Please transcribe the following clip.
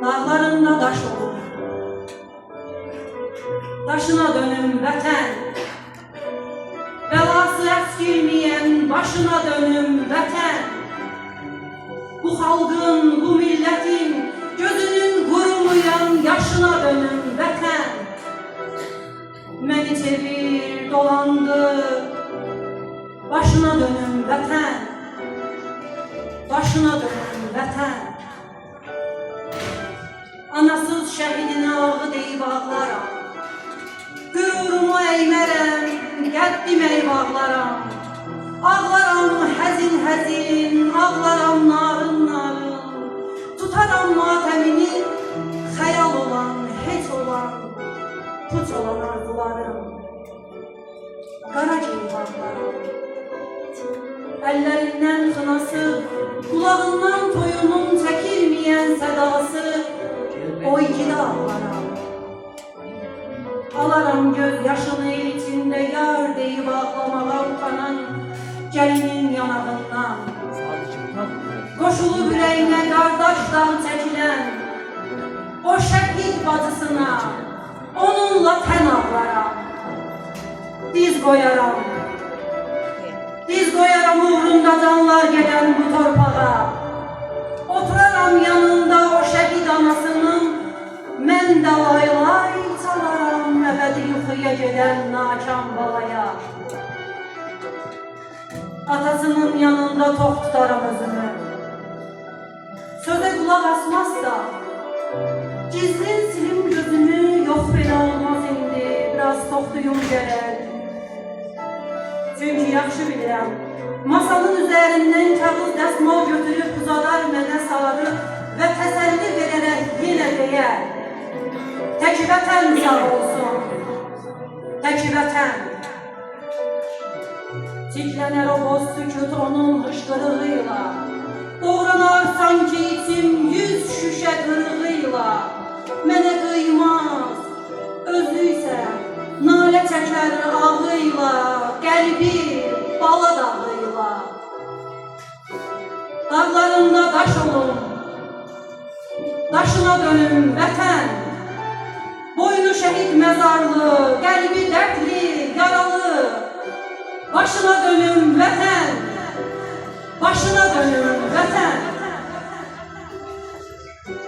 Dağlarında daş olur, daşına dönüm vətən. Belası eskilmeyen başına dönüm vətən. Bu xalqın, bu milletin gözünün qurumayan yaşına dönüm vətən. Məni çevir, dolandı, başına dönüm vətən. Başına dönüm vətən. Anasız şəhidinə ağı deyib ağlaram. Qürurumu əymərəm, qəddimi eyb ağlaram. Ağlaram həzin həzin, ağlaram narın narın. Tutaram matəmini, xəyal olan, heç olan, puç olan arzularım. Qara geyib ağlaram. Əllərindən xınası, qulağından toyunun çəkilməyən sədası, o ikidə ağlaram. Alaram göz yaşını içində yar deyib ağlamağa utanan gəlinin yanağından. Qoşulub ürəyinə qardaş dağ çəkilən o şəhid bacısına onunla tən ağlaram. Diz qoyaram. Diz qoyaram uğrunda canlar gedən bu torpağa. Oturaram yanında o şəhid anasının, mən də laylay çalaram əbədi yuxuya gedən nakam balaya. Atasının yanında tox tutaram özümü. Sözə qulaq asmazsa, gizlin silim gözünü, yox belə olmaz indi, biraz toxtuyum gərək. Çünki yaxşı bilirəm, masanın üzərindən kağız dəsmal götürüb uzadar mənə sarı və təsəlli verərək yenə deyər. Tək vətən sağ olsun, tək vətən. Tiklənər o boz sükut onun hışqırığıyla, doğranar sanki içim 100 şüşə qırığıyla. Mənə qıymaz, özü isə nalə çəkər ağıyla, qəlbi bala dağıyla. Dağlarında daş olun, daşına dönüm vətən. Boynu şəhid məzarlı, qəlbi dərdli, yaralı. Başına dönüm vətən, başına dönüm